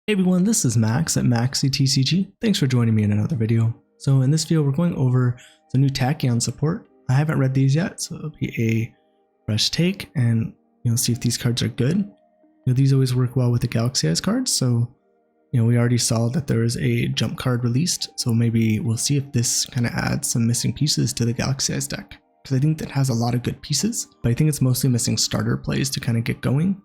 Hey everyone, this is Max at MaxyTCG. Thanks for joining me in another video. So in this video, we're going over the new Tachyon support. I haven't read these yet, so it'll be a fresh take and see if these cards are good. These always work well with the Galaxy Eyes cards, so we already saw that there is a jump card released, so maybe we'll see if this kind of adds some missing pieces to the Galaxy Eyes deck. Because I think that has a lot of good pieces, but I think it's mostly missing starter plays to kind of get going.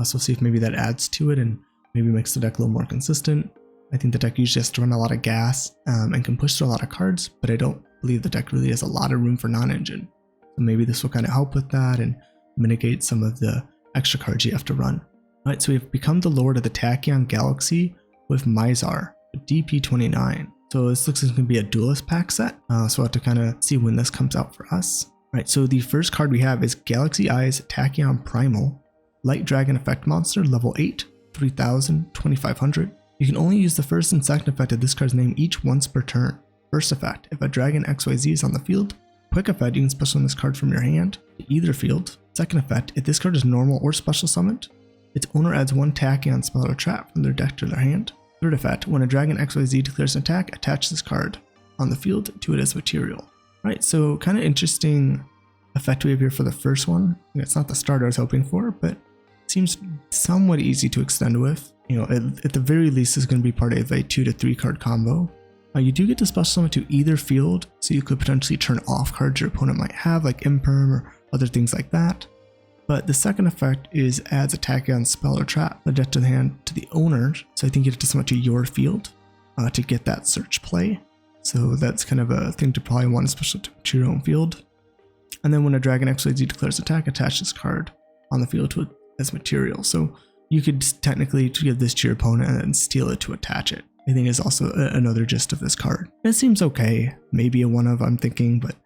So we'll see if maybe that adds to it and maybe makes the deck a little more consistent. I think the deck usually has to run a lot of gas and can push through a lot of cards, but I don't believe the deck really has a lot of room for non-engine. So maybe this will kind of help with that and mitigate some of the extra cards you have to run. Alright, so we've become the Lord of the Tachyon Galaxy with Mizar, DP29. So this looks like it's going to be a Duelist pack set, so we'll have to kind of see when this comes out for us. Alright, so the first card we have is Galaxy Eyes Tachyon Primal, Light Dragon Effect Monster, level 8. 3000, 2500. You can only use the first and second effect of this card's name each once per turn. First effect, if a dragon XYZ is on the field. Quick effect, you can special summon this card from your hand to either field. Second effect, if this card is normal or special summoned, its owner adds one Tachyon spell or trap from their deck to their hand. Third effect, when a dragon XYZ declares an attack, attach this card on the field to it as material. Alright, so kind of interesting effect we have here for the first one. It's not the starter I was hoping for, but seems somewhat easy to extend with. At the very least is going to be part of a 2 to 3 card combo. You do get to special summon to either field, so you could potentially turn off cards your opponent might have, like Imperm or other things like that. But the second effect is adds a Tachyon spell or trap the deck to the hand to the owner, so I think you have to summon to your field to get that search play. So that's kind of a thing to probably want to special to your own field. And then when a Dragon XYZ declares attack, attach this card on the field to it as material. So you could technically give this to your opponent and then steal it to attach it. I think is also another gist of this card. It seems okay, maybe a one of I'm thinking, but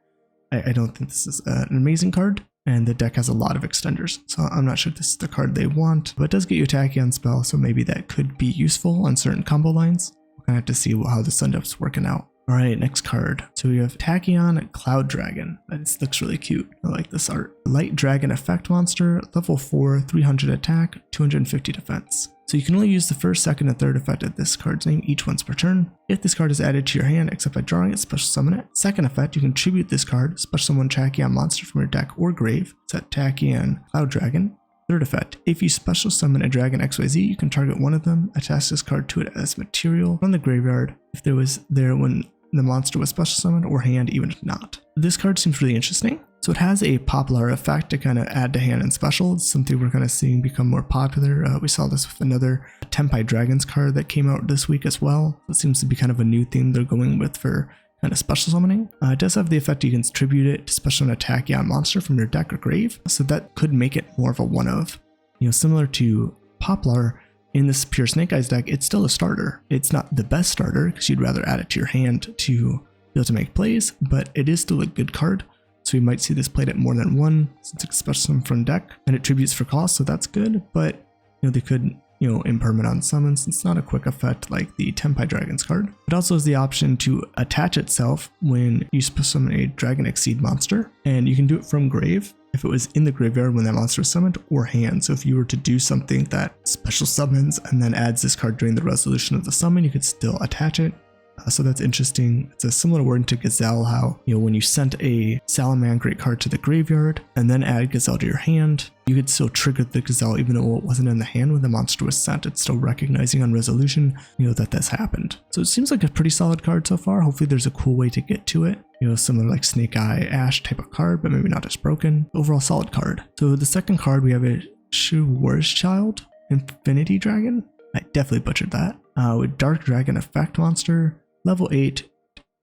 I don't think this is an amazing card, and the deck has a lot of extenders, so I'm not sure if this is the card they want, but it does get you a Tachyon spell, so maybe that could be useful on certain combo lines. We're gonna have to see how this ends up working out. Alright, next card. So we have Tachyon Cloudragon. This looks really cute. I like this art. Light Dragon Effect Monster, level 4, 300 attack, 250 defense. So you can only use the first, second, and third effect of this card's name each once per turn. If this card is added to your hand, except by drawing it, special summon it. Second effect, you can tribute this card, special summon Tachyon monster from your deck or grave. Set Tachyon Cloudragon. Third effect, if you special summon a dragon XYZ, you can target one of them, attach this card to it as material from the graveyard if there was there when the monster was special summoned, or hand even if not. This card seems really interesting. So it has a popular effect to kind of add to hand and special. It's something we're kind of seeing become more popular. We saw this with another Tempai Dragons card that came out this week as well. It seems to be kind of a new theme they're going with for kind of special summoning. It does have the effect you can tribute it to special an Tachyon monster from your deck or grave, so that could make it more of a one of. Similar to Poplar, in this pure Snake Eyes deck, it's still a starter. It's not the best starter because you'd rather add it to your hand to be able to make plays, but it is still a good card. So we might see this played at more than one since it's special summon from deck, and it tributes for cost, so that's good. But they could impermanent on summons. It's not a quick effect like the Tempai Dragons card. It also has the option to attach itself when you summon a Dragon Exceed monster, and you can do it from grave if it was in the graveyard when that monster was summoned, or hand. So if you were to do something that special summons and then adds this card during the resolution of the summon, you could still attach it. So that's interesting. It's a similar wording to Gazelle, how when you sent a Salamangreat card to the graveyard and then add Gazelle to your hand, you could still trigger the Gazelle even though it wasn't in the hand when the monster was sent. It's still recognizing on resolution that this happened. So it seems like a pretty solid card so far. Hopefully there's a cool way to get to it. Similar like Snake Eye Ash type of card, but maybe not as broken. Overall solid card. So the second card, we have a Schwarzschild Infinity Dragon. I definitely butchered that. With Dark Dragon Effect Monster, level 8,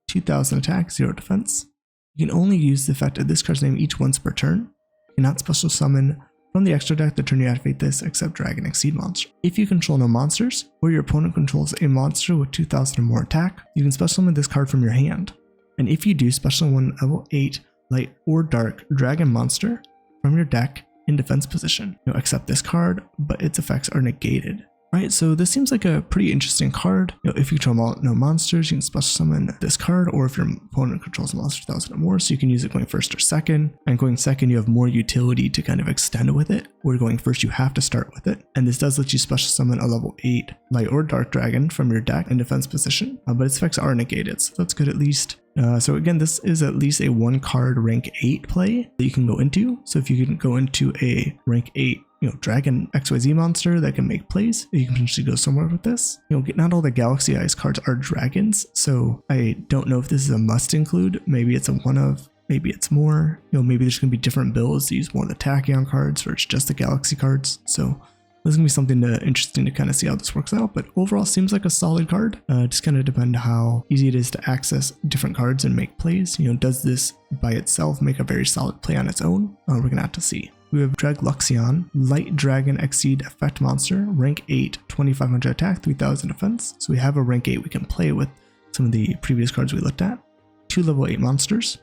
2000 attack, 0 defense. You can only use the effect of this card's name each once per turn. You cannot special summon from the extra deck the turn you activate this except Dragon Exceed monster. If you control no monsters, or your opponent controls a monster with 2000 or more attack, you can special summon this card from your hand. And if you do, special summon level 8 light or dark dragon monster from your deck in defense position. Except this card, but its effects are negated. Alright, so this seems like a pretty interesting card. If you control no monsters, you can special summon this card, or if your opponent controls monsters 1,000 or more, so you can use it going first or second. And going second, you have more utility to kind of extend with it, where going first, you have to start with it. And this does let you special summon a level 8 light or dark dragon from your deck in defense position, but its effects are negated, so that's good at least. So again, this is at least a 1-card rank 8 play that you can go into. So if you can go into a rank 8 dragon XYZ monster that can make plays, you can potentially go somewhere with this. Not all the Galaxy Eyes cards are dragons, so I don't know if this is a must include. Maybe it's a one of, maybe it's more. Maybe there's gonna be different builds to use more of the Tachyon cards, or it's just the Galaxy cards. So this is gonna be something interesting to kind of see how this works out. But overall, seems like a solid card. Just kind of depend how easy it is to access different cards and make plays. Does this by itself make a very solid play on its own? We're gonna have to see. We have Dragluxion, Light Dragon Exceed Effect Monster, rank 8, 2500 attack, 3000 defense. So we have a rank 8 we can play with some of the previous cards we looked at. 2 level 8 monsters.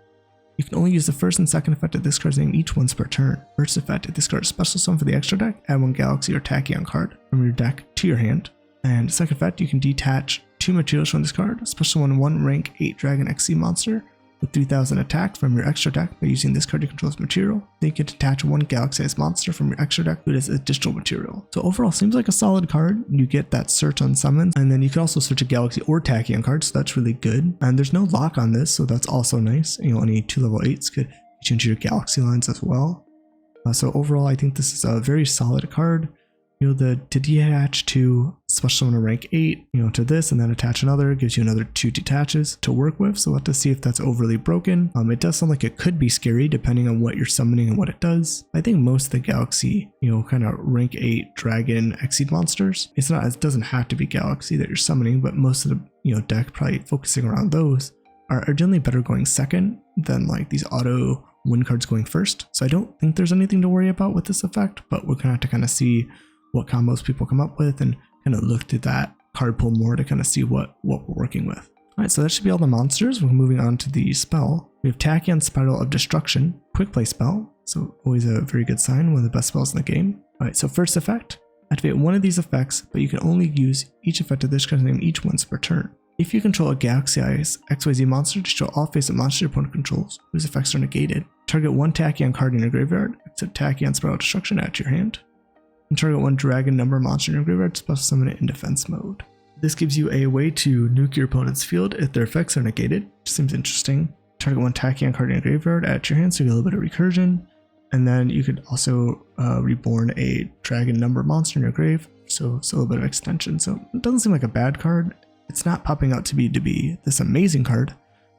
You can only use the first and second effect of this card's name each once per turn. First effect, if this card is special summon for the extra deck, add 1 Galaxy or Tachyon card from your deck to your hand. And second effect, you can detach 2 materials from this card, special summon 1 rank 8 Dragon XC monster with 3000 attack from your extra deck by using this card to control as material. Then you can detach 1 Galaxy-sized monster from your extra deck with as additional material. So overall, seems like a solid card. You get that search on summons, and then you can also search a Galaxy or Tachyon card, so that's really good. And there's no lock on this, so that's also nice. Any 2 level 8s could get you into your Galaxy lines as well. So overall, I think this is a very solid card. To detach to special summon a rank 8, to this and then attach another gives you another 2 detaches to work with. So we'll have to see if that's overly broken. It does sound like it could be scary depending on what you're summoning and what it does. I think most of the Galaxy, kind of rank 8 dragon exceed monsters, it doesn't have to be Galaxy that you're summoning, but most of the, deck probably focusing around those are generally better going second than like these auto win cards going first. So I don't think there's anything to worry about with this effect, but we're gonna have to kind of see what combos people come up with and kind of look to that card pool more to kind of see what we're working with. All right, so that should be all the monsters. We're moving on to the spell. We have Tachyon Spiral of Destruction, quick play spell. So always a very good sign, one of the best spells in the game. All right, so first effect, activate one of these effects, but you can only use each effect of this card's name each once per turn. If you control a Galaxy Eyes XYZ monster, destroy all face-up monsters your opponent controls, whose effects are negated. Target 1 Tachyon card in your graveyard, except Tachyon Spiral of Destruction, add to your hand. And target 1 dragon number monster in your graveyard, special summon it in defense mode. This gives you a way to nuke your opponent's field if their effects are negated, which seems interesting. Target 1 Tachyon card in your graveyard, add to your hand so you get a little bit of recursion. And then you could also reborn a dragon number monster in your grave, so it's a little bit of extension. So it doesn't seem like a bad card. It's not popping out to be this amazing card,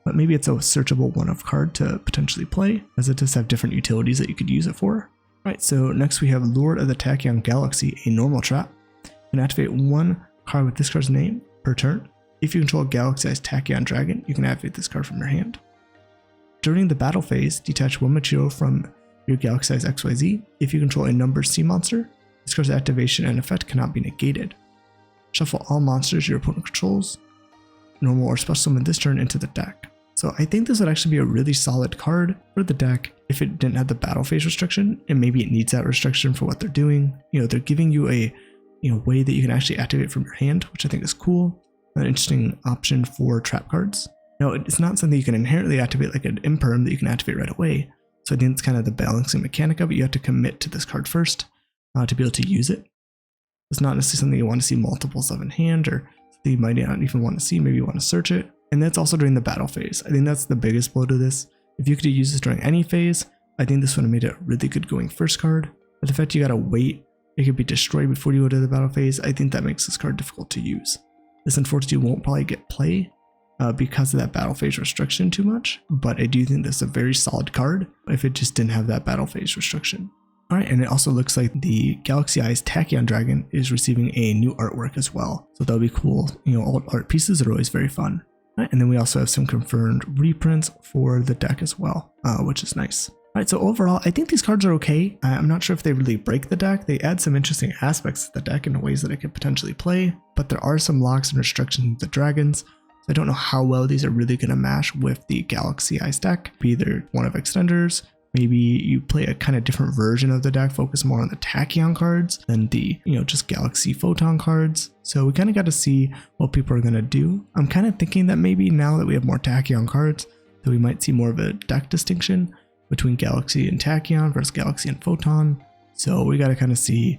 but maybe it's a searchable one-of card to potentially play, as it does have different utilities that you could use it for. Alright, so next we have Lord of the Tachyon Galaxy, a normal trap. You can activate 1 card with this card's name per turn. If you control a Galaxy-sized Tachyon Dragon, you can activate this card from your hand. During the battle phase, detach 1 material from your Galaxy-sized XYZ. If you control a number C monster, this card's activation and effect cannot be negated. Shuffle all monsters your opponent controls, normal or special summon this turn into the deck. So I think this would actually be a really solid card for the deck if it didn't have the battle phase restriction, and maybe it needs that restriction for what they're doing. They're giving you a way that you can actually activate from your hand, which I think is cool. An interesting option for trap cards. Now, it's not something you can inherently activate like an imperm that you can activate right away. So I think it's kind of the balancing mechanic of it. You have to commit to this card first to be able to use it. It's not necessarily something you want to see multiples of in hand, or something you might not even want to see. Maybe you want to search it. And that's also during the battle phase. I think that's the biggest blow to this. If you could use this during any phase, I think this would have made it a really good going first card. But the fact you gotta wait, it could be destroyed before you go to the battle phase, I think that makes this card difficult to use. This unfortunately won't probably get play because of that battle phase restriction too much, but I do think this is a very solid card if it just didn't have that battle phase restriction. Alright, and it also looks like the Galaxy Eyes Tachyon Dragon is receiving a new artwork as well. So that'll be cool. Old art pieces are always very fun. Right, and then we also have some confirmed reprints for the deck as well, which is nice. Alright, so overall, I think these cards are okay. I'm not sure if they really break the deck. They add some interesting aspects to the deck in ways that it could potentially play, but there are some locks and restrictions with the dragons. So I don't know how well these are really going to mash with the Galaxy Eyes deck. Be either one of extenders, maybe you play a kind of different version of the deck, focus more on the Tachyon cards than the, just Galaxy Photon cards. So we kind of got to see what people are going to do. I'm kind of thinking that maybe now that we have more Tachyon cards, that we might see more of a deck distinction between Galaxy and Tachyon versus Galaxy and Photon. So we got to kind of see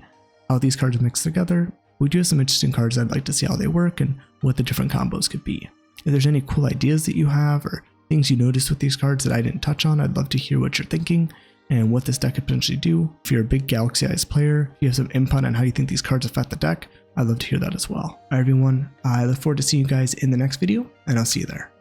how these cards mix together. We do have some interesting cards I'd like to see how they work and what the different combos could be. If there's any cool ideas that you have or things you noticed with these cards that I didn't touch on, I'd love to hear what you're thinking and what this deck could potentially do. If you're a big Galaxy Eyes player, if you have some input on how you think these cards affect the deck, I'd love to hear that as well. Alright everyone, I look forward to seeing you guys in the next video, and I'll see you there.